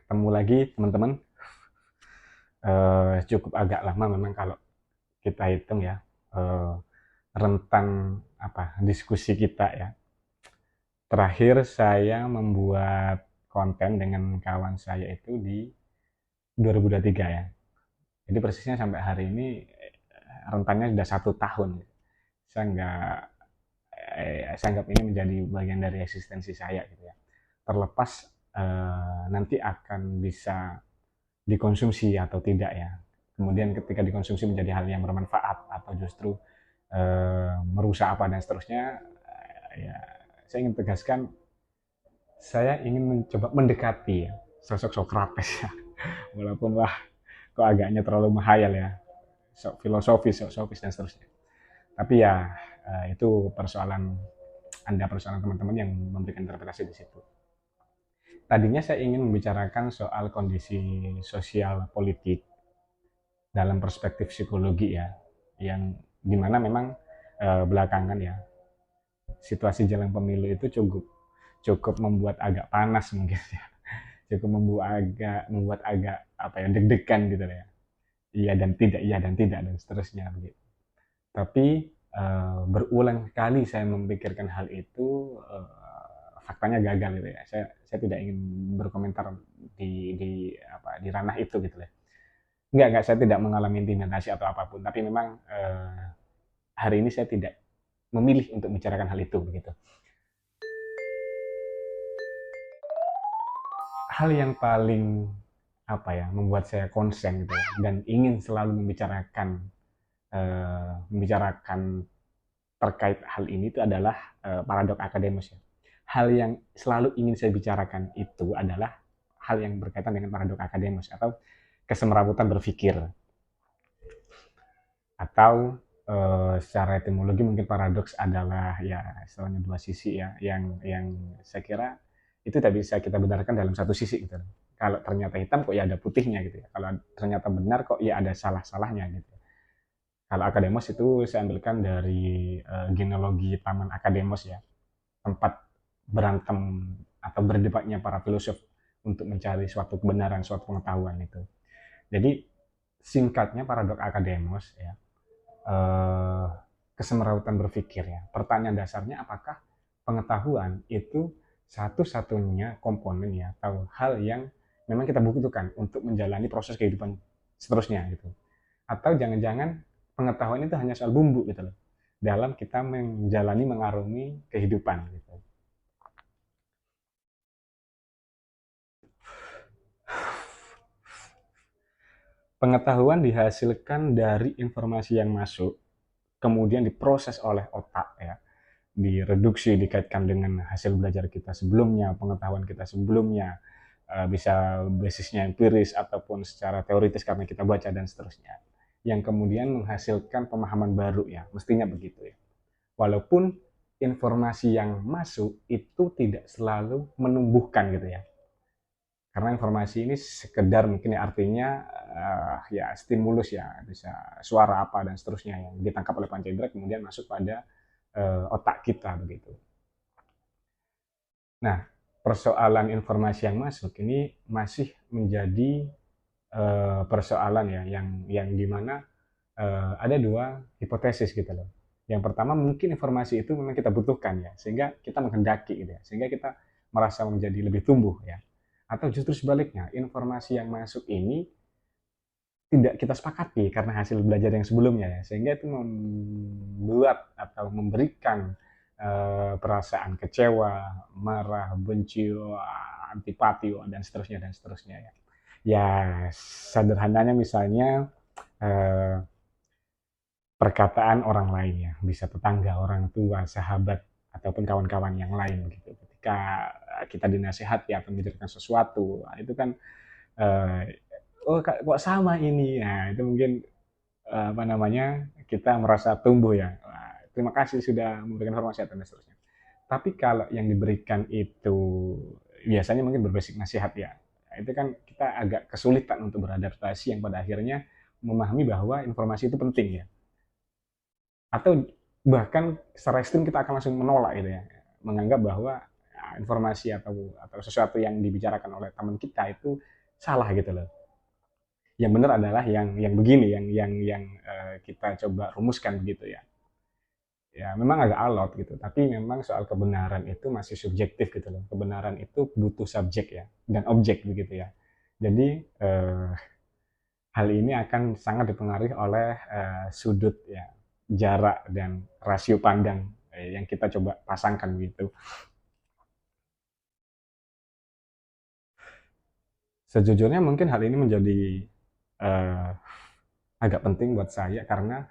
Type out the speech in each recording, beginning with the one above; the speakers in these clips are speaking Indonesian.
Ketemu lagi teman-teman. Cukup agak lama memang kalau kita hitung ya, eh, rentang diskusi kita ya. Terakhir saya membuat konten dengan kawan saya itu di 2023 ya. Jadi persisnya sampai hari ini rentangnya sudah 1 tahun. Saya anggap ini menjadi bagian dari eksistensi saya gitu ya. Terlepas nanti akan bisa dikonsumsi atau tidak ya. Kemudian ketika dikonsumsi menjadi hal yang bermanfaat atau justru merusak apa dan seterusnya, ya saya ingin tegaskan, saya ingin mencoba mendekati ya, sosok Socrates ya. Walaupun kok agaknya terlalu menghayal ya, sok filosofis, sok sofis dan seterusnya. Tapi ya itu persoalan teman-teman yang memberikan interpretasi di situ. Tadinya saya ingin membicarakan soal kondisi sosial politik dalam perspektif psikologi ya, yang dimana memang belakangan ya situasi jelang pemilu itu cukup cukup membuat agak panas mungkin ya, cukup membuat agak apa ya, deg-degan gitu ya, iya dan tidak dan seterusnya begitu. Tapi berulang kali saya memikirkan hal itu, faktanya gagal gitu ya. Saya tidak ingin berkomentar di ranah itu gitu ya. Enggak, saya tidak mengalami intimidasi atau apapun, tapi memang hari ini saya tidak memilih untuk membicarakan hal itu begitu. Hal yang paling membuat saya konsen gitu ya, dan ingin selalu membicarakan terkait hal ini itu adalah paradok akademus ya. Hal yang selalu ingin saya bicarakan itu adalah hal yang berkaitan dengan paradok akademus atau kesemrawutan berpikir, atau secara etimologi mungkin paradoks adalah ya istilahnya dua sisi ya, yang saya kira itu tidak bisa kita benarkan dalam satu sisi gitu. Kalau ternyata hitam kok ya ada putihnya gitu ya. Kalau ternyata benar kok ya ada salah-salahnya gitu. Kalau akademos itu saya ambilkan dari genealogi Taman Akademos ya, tempat berantem atau berdebatnya para filosof untuk mencari suatu kebenaran, suatu pengetahuan itu. Jadi singkatnya paradok akademos ya, eh, kesemerawutan berpikir ya. Pertanyaan dasarnya, apakah pengetahuan itu satu-satunya komponen ya atau hal yang memang kita butuhkan untuk menjalani proses kehidupan seterusnya gitu, atau jangan-jangan pengetahuan itu hanya soal bumbu gitu loh dalam kita mengarungi kehidupan gitu. Pengetahuan dihasilkan dari informasi yang masuk, kemudian diproses oleh otak ya, direduksi, dikaitkan dengan hasil belajar kita sebelumnya, pengetahuan kita sebelumnya, bisa basisnya empiris ataupun secara teoritis karena kita baca dan seterusnya, yang kemudian menghasilkan pemahaman baru ya, mestinya begitu ya. Walaupun informasi yang masuk itu tidak selalu menumbuhkan gitu ya, karena informasi ini sekedar mungkin ya artinya ya stimulus ya, bisa suara apa dan seterusnya yang ditangkap oleh panca indera kemudian masuk pada otak kita begitu. Nah, persoalan informasi yang masuk ini masih menjadi persoalan ya, yang dimana ada dua hipotesis gitu loh. Yang pertama, mungkin informasi itu memang kita butuhkan ya, sehingga kita menghendaki gitu ya, sehingga kita merasa menjadi lebih tumbuh ya. Atau justru sebaliknya, informasi yang masuk ini tidak kita sepakati karena hasil belajar yang sebelumnya ya, sehingga itu membuat atau memberikan perasaan kecewa, marah, benci, antipati dan seterusnya ya. Ya sederhananya misalnya eh, perkataan orang lain ya, bisa tetangga, orang tua, sahabat ataupun kawan-kawan yang lain begitu. Ketika kita dinasihati atau membicarakan sesuatu, itu kan oh kok sama ini, nah itu mungkin kita merasa tumbuh ya. Wah, terima kasih sudah memberikan informasi dan seterusnya. Tapi kalau yang diberikan itu biasanya mungkin berbasis nasihat ya, itu kan kita agak kesulitan untuk beradaptasi yang pada akhirnya memahami bahwa informasi itu penting ya. Atau bahkan secara ekstrim kita akan langsung menolak gitu ya, menganggap bahwa informasi atau sesuatu yang dibicarakan oleh teman kita itu salah gitu loh. Yang benar adalah yang begini, yang kita coba rumuskan begitu ya. Ya memang agak alot gitu, tapi memang soal kebenaran itu masih subjektif gitu loh. Kebenaran itu butuh subjek ya dan objek begitu ya. Jadi hal ini akan sangat dipengaruhi oleh sudut ya, jarak dan rasio pandang yang kita coba pasangkan begitu. Sejujurnya mungkin hal ini menjadi uh, agak penting buat saya karena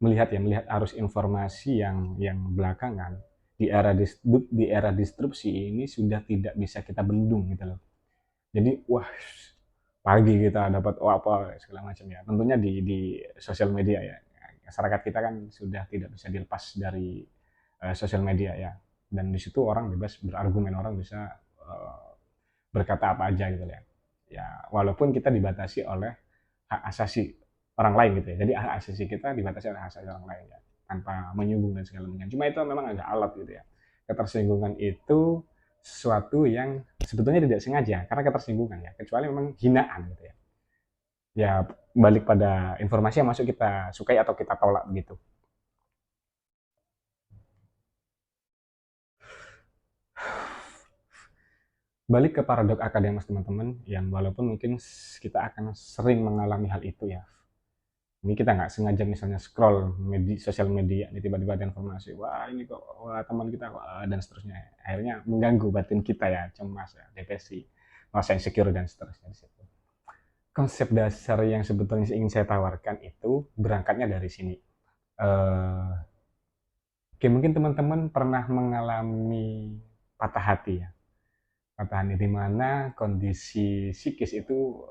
melihat arus informasi yang belakangan di era disrupsi ini sudah tidak bisa kita bendung gitu loh. Jadi wah, pagi kita dapat apa segala macam ya. Tentunya di sosial media ya. Masyarakat kita kan sudah tidak bisa dilepas dari sosial media ya. Dan di situ orang bebas berargumen, orang bisa berkata apa aja gitu ya. Ya, walaupun kita dibatasi oleh hak asasi orang lain gitu ya. Jadi hak asasi kita dibatasi oleh hak asasi orang lain ya, tanpa menyinggung dan segala macam. Cuma itu memang agak alat gitu ya. Ketersinggungan itu sesuatu yang sebetulnya tidak sengaja karena ketersinggungan ya, kecuali memang hinaan gitu ya. Ya balik pada informasi yang masuk kita sukai atau kita tolak begitu. Balik ke paradok akademis teman-teman, yang walaupun mungkin kita akan sering mengalami hal itu ya. Ini kita nggak sengaja misalnya scroll sosial media, ini tiba-tiba ada informasi, wah ini kok, wah teman kita kok, dan seterusnya. Akhirnya mengganggu batin kita ya, cemas ya, depresi, merasa insecure dan seterusnya di situ. Konsep dasar yang sebetulnya ingin saya tawarkan itu berangkatnya dari sini. Uh, Oke, mungkin teman-teman pernah mengalami patah hati ya. Patah hati di mana kondisi psikis itu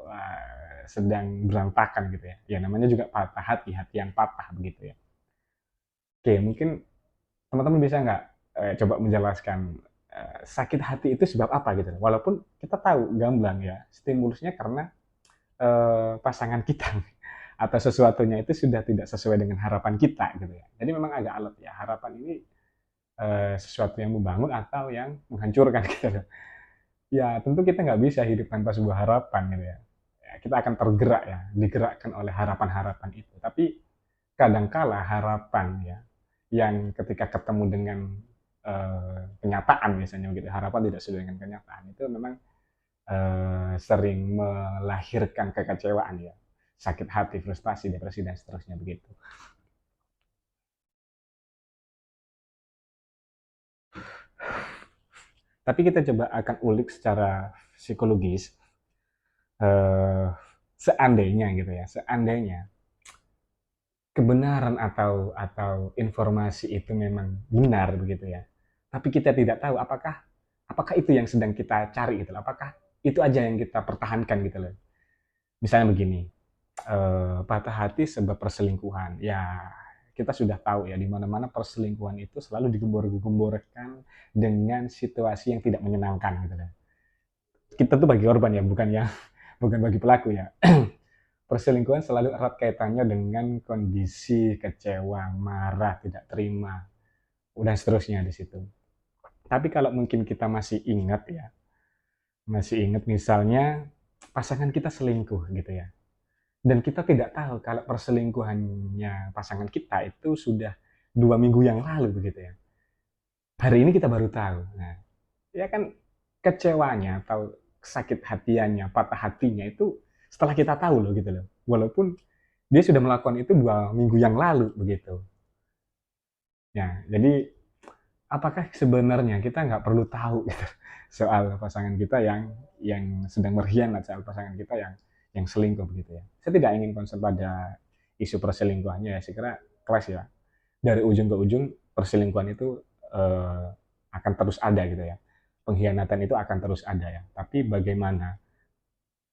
sedang berantakan gitu ya. Ya namanya juga patah hati, hati yang patah begitu ya. Oke, mungkin teman-teman bisa nggak coba menjelaskan sakit hati itu sebab apa gitu. Walaupun kita tahu gamblang ya, stimulusnya karena pasangan kita atau sesuatunya itu sudah tidak sesuai dengan harapan kita gitu ya. Jadi memang agak alot ya, harapan ini sesuatu yang membangun atau yang menghancurkan gitu loh. Ya tentu kita nggak bisa hidup tanpa sebuah harapan gitu ya. Ya kita akan tergerak ya, digerakkan oleh harapan-harapan itu. Tapi kadangkala harapan ya, yang ketika ketemu dengan kenyataan misalnya gitu, harapan tidak sesuai dengan kenyataan itu memang sering melahirkan kekecewaan ya, sakit hati, frustasi, depresi dan seterusnya begitu. Tapi kita coba akan ulik secara psikologis, eh, seandainya gitu ya, seandainya kebenaran atau informasi itu memang benar begitu ya. Tapi kita tidak tahu apakah itu yang sedang kita cari gitu loh. Apakah itu aja yang kita pertahankan gitu loh. Misalnya begini, patah hati sebab perselingkuhan. Ya, kita sudah tahu ya di mana-mana perselingkuhan itu selalu digembor-gemborkan dengan situasi yang tidak menyenangkan gitu loh. Kita tuh bagi korban ya, bukan bagi pelaku ya. Perselingkuhan selalu erat kaitannya dengan kondisi kecewa, marah, tidak terima, dan seterusnya di situ. Tapi kalau mungkin kita masih ingat misalnya pasangan kita selingkuh gitu ya, dan kita tidak tahu kalau perselingkuhannya pasangan kita itu sudah 2 minggu yang lalu begitu ya. Hari ini kita baru tahu. Nah, ya kan kecewanya atau sakit hatiannya, patah hatinya itu setelah kita tahu loh gitu loh. Walaupun dia sudah melakukan itu 2 minggu yang lalu begitu. Ya, jadi apakah sebenarnya kita nggak perlu tahu gitu soal pasangan kita yang sedang berkhianat, soal pasangan kita yang selingkuh begitu ya. Saya tidak ingin konsen pada isu perselingkuhannya ya, saya kira keras ya. Dari ujung ke ujung perselingkuhan itu akan terus ada gitu ya. Pengkhianatan itu akan terus ada ya. Tapi bagaimana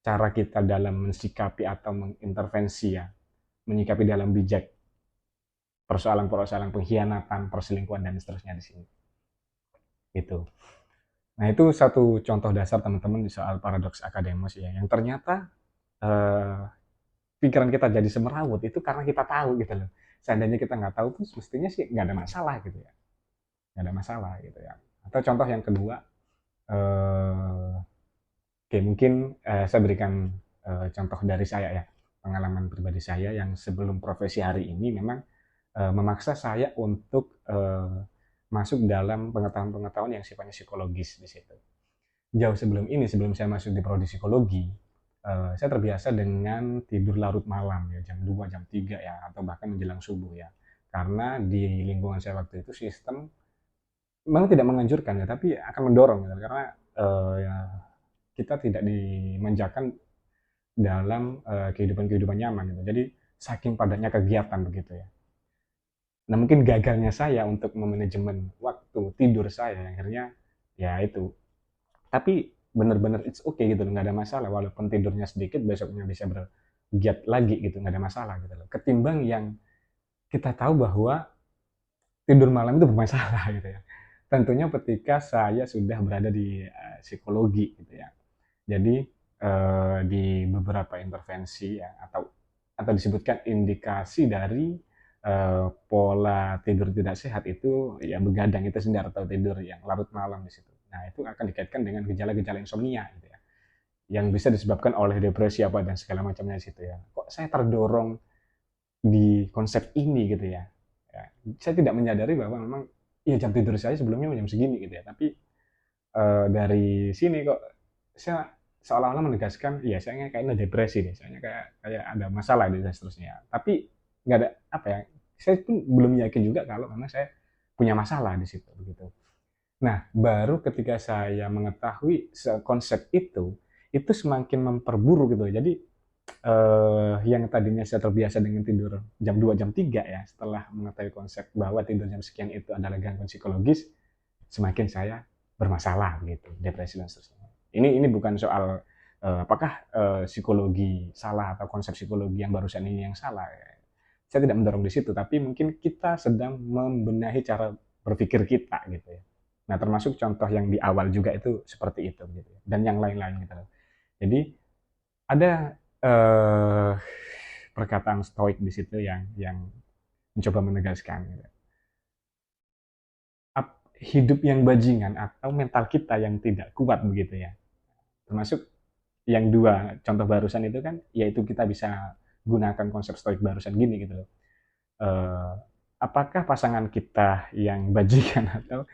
cara kita dalam mensikapi atau mengintervensi ya, menyikapi dalam bijak persoalan-persoalan pengkhianatan, perselingkuhan dan seterusnya di sini. Itu. Nah, itu satu contoh dasar teman-teman di soal paradoks akademus ya, yang ternyata eh, pikiran kita jadi semerawut itu karena kita tahu gitu loh. Seandainya kita nggak tahu tuh mestinya sih nggak ada masalah gitu ya. Nggak ada masalah gitu ya. Atau contoh yang kedua, eh, oke mungkin saya berikan contoh dari saya ya, pengalaman pribadi saya yang sebelum profesi hari ini memang memaksa saya untuk masuk dalam pengetahuan-pengetahuan yang sifatnya psikologis di situ. Jauh sebelum ini, sebelum saya masuk di prodi psikologi, saya terbiasa dengan tidur larut malam ya, jam 2, jam 3 ya, atau bahkan menjelang subuh ya. Karena di lingkungan saya waktu itu sistem memang tidak menganjurkan ya, tapi akan mendorong gitu. Karena ya, kita tidak dimanjakan dalam kehidupan-kehidupan nyaman gitu. Jadi saking padatnya kegiatan begitu ya. Nah mungkin gagalnya saya untuk memanajemen waktu tidur saya akhirnya ya itu. Tapi benar-benar it's okay gitu, nggak ada masalah. Walaupun tidurnya sedikit, besoknya bisa bergiat lagi gitu, nggak ada masalah gitu loh. Ketimbang yang kita tahu bahwa tidur malam itu bermasalah gitu ya. Tentunya ketika saya sudah berada di psikologi gitu ya. Jadi di beberapa intervensi ya atau disebutkan indikasi dari pola tidur tidak sehat itu ya begadang itu sendiri atau tidur yang larut malam di situ. Nah, itu akan dikaitkan dengan gejala-gejala insomnia gitu ya. Yang bisa disebabkan oleh depresi apa dan segala macamnya di situ ya. Kok saya terdorong di konsep ini gitu ya. Ya, saya tidak menyadari bahwa memang ya jam tidur saya sebelumnya jam segini gitu ya. Tapi dari sini kok saya seolah-olah menegaskan, ya saya kayaknya depresi deh, saya kayak kayak ada masalah dan seterusnya. Tapi nggak ada apa ya, saya pun belum yakin juga kalau memang saya punya masalah di situ begitu. Nah, baru ketika saya mengetahui konsep itu semakin memperburuk gitu. Jadi yang tadinya saya terbiasa dengan tidur jam 2 jam 3 ya, setelah mengetahui konsep bahwa tidur jam sekian itu adalah gangguan psikologis, semakin saya bermasalah gitu, depresi dan seterusnya. Ini bukan soal apakah psikologi salah atau konsep psikologi yang barusan ini yang salah. Saya tidak mendorong di situ, tapi mungkin kita sedang membenahi cara berpikir kita gitu ya. Nah, termasuk contoh yang di awal juga itu seperti itu gitu ya. Dan yang lain-lain gitu. Jadi ada eh, perkataan stoik di situ yang mencoba menegaskan gitu. Hidup yang bajingan atau mental kita yang tidak kuat begitu ya. Termasuk yang dua contoh barusan itu kan, yaitu kita bisa gunakan konsep stoik barusan gini gitu loh. Eh, apakah pasangan kita yang bajingan atau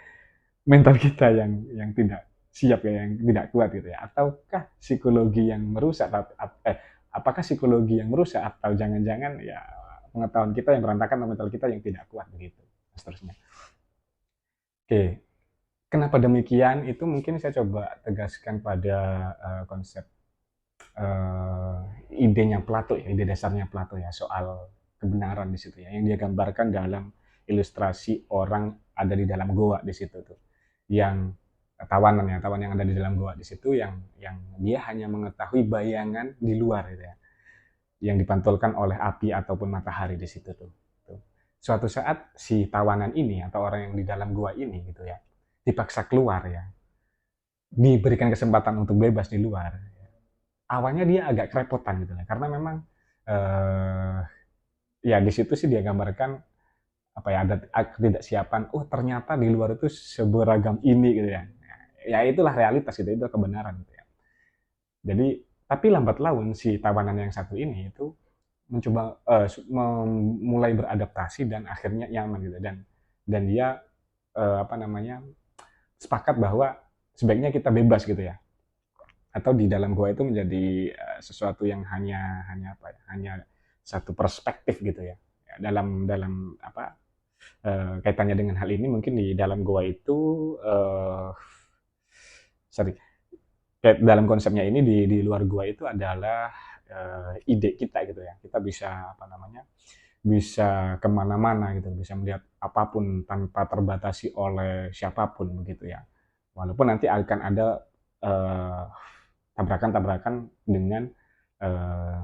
mental kita yang tidak siap ya, yang tidak kuat gitu ya, ataukah psikologi yang merusak apakah psikologi yang merusak atau jangan-jangan ya pengetahuan kita yang berantakan atau mental kita yang tidak kuat begitu seterusnya. Oke, kenapa demikian itu mungkin saya coba tegaskan pada konsep uh, idenya Plato ya, ide dasarnya Plato ya soal kebenaran di situ ya, yang dia gambarkan dalam ilustrasi orang ada di dalam goa di situ tuh, yang tawanan yang ada di dalam goa di situ yang dia hanya mengetahui bayangan di luar gitu ya, yang dipantulkan oleh api ataupun matahari di situ tuh. Suatu saat si tawanan ini atau orang yang di dalam gua ini gitu ya dipaksa keluar ya, diberikan kesempatan untuk bebas di luar. Awalnya dia agak kerepotan gitu ya, karena memang eh, ya di situ sih dia gambarkan apa ya ada ketidaksiapan. Oh ternyata di luar itu seberagam ini gitu ya. Ya itulah realitas gitu, itu kebenaran gitu ya. Jadi tapi lambat laun si tawanan yang satu ini itu mencoba mulai beradaptasi dan akhirnya nyaman gitu, dan dia apa namanya sepakat bahwa sebaiknya kita bebas gitu ya, atau di dalam gua itu menjadi sesuatu yang hanya apa ya, hanya satu perspektif gitu ya. Dalam dalam apa kaitannya dengan hal ini mungkin di dalam gua itu sorry, kayak dalam konsepnya ini di luar gua itu adalah ide kita gitu ya. Kita bisa apa namanya, bisa kemana-mana gitu, bisa melihat apapun tanpa terbatasi oleh siapapun begitu ya. Walaupun nanti akan ada eh, tabrakan-tabrakan dengan eh,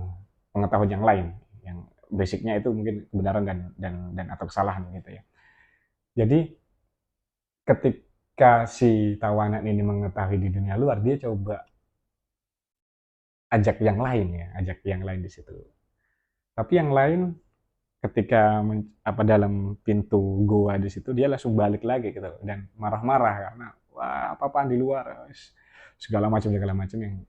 pengetahuan yang lain, yang basicnya itu mungkin kebenaran dan atau kesalahan gitu ya. Jadi ketika si tawanan ini mengetahui di dunia luar, dia coba ajak yang lain ya, ajak yang lain di situ. Tapi yang lain ketika apa dalam pintu goa di situ dia langsung balik lagi gitu dan marah-marah karena wah apa-apaan di luar, segala macam yang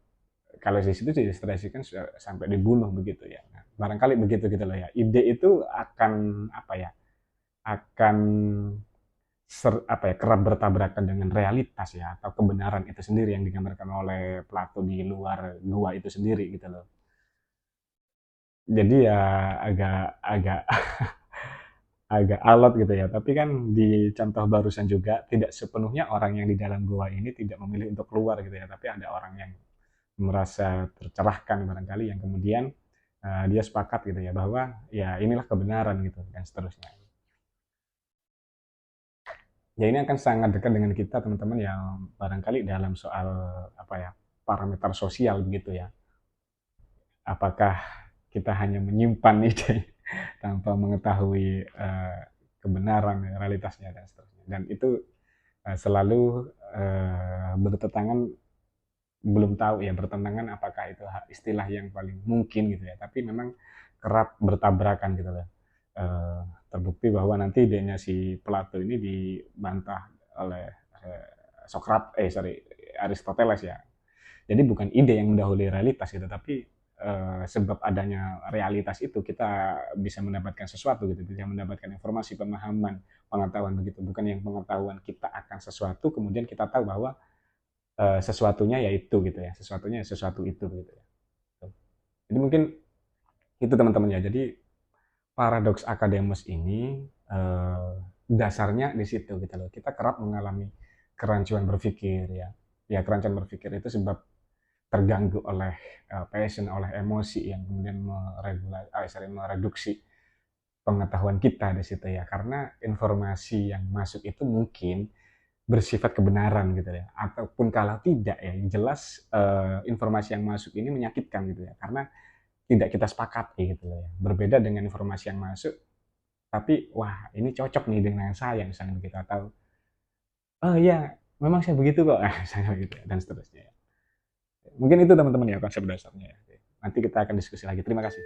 kalau di situ distresikan sampai dibunuh begitu ya. Nah, barangkali begitu gitu loh ya. Ide itu akan apa ya? Akan apa ya, kerap bertabrakan dengan realitas ya atau kebenaran itu sendiri yang digambarkan oleh Plato di luar gua itu sendiri gitu loh. Jadi ya agak agak agak alot gitu ya. Tapi kan di contoh barusan juga tidak sepenuhnya orang yang di dalam gua ini tidak memilih untuk keluar gitu ya. Tapi ada orang yang merasa tercerahkan barangkali yang kemudian dia sepakat gitu ya bahwa ya inilah kebenaran gitu dan seterusnya. Ya ini akan sangat dekat dengan kita teman-teman yang barangkali dalam soal apa ya parameter sosial begitu ya. Apakah kita hanya menyimpan ide tanpa mengetahui kebenaran realitasnya dan seterusnya. Dan itu selalu bertentangan, belum tahu ya bertentangan apakah itu istilah yang paling mungkin gitu ya. Tapi memang kerap bertabrakan gitu loh. Eh, Terbukti bahwa nanti idenya si Plato ini dibantah oleh Aristoteles ya. Jadi bukan ide yang mendahului realitas gitu, tapi sebab adanya realitas itu kita bisa mendapatkan sesuatu gitu, bisa mendapatkan informasi, pemahaman, pengetahuan begitu. Bukan yang pengetahuan kita akan sesuatu, kemudian kita tahu bahwa sesuatunya yaitu gitu ya, sesuatunya sesuatu itu gitu ya. Jadi mungkin itu teman-teman ya. Jadi paradoks akademus ini dasarnya di situ gitu loh. Kita kerap mengalami kerancuan berpikir ya. Ya kerancuan berpikir itu sebab terganggu oleh passion, oleh emosi yang kemudian mereduksi pengetahuan kita di situ ya. Karena informasi yang masuk itu mungkin bersifat kebenaran gitu ya. Ataupun kalau tidak ya, yang jelas informasi yang masuk ini menyakitkan gitu ya. Karena tidak kita sepakati gitu ya. Berbeda dengan informasi yang masuk tapi wah ini cocok nih dengan saya misalnya kita tahu oh iya memang saya begitu kok misalnya gitu dan seterusnya. Mungkin itu teman-teman ya konsep dasarnya ya. Nanti kita akan diskusi lagi. Terima kasih.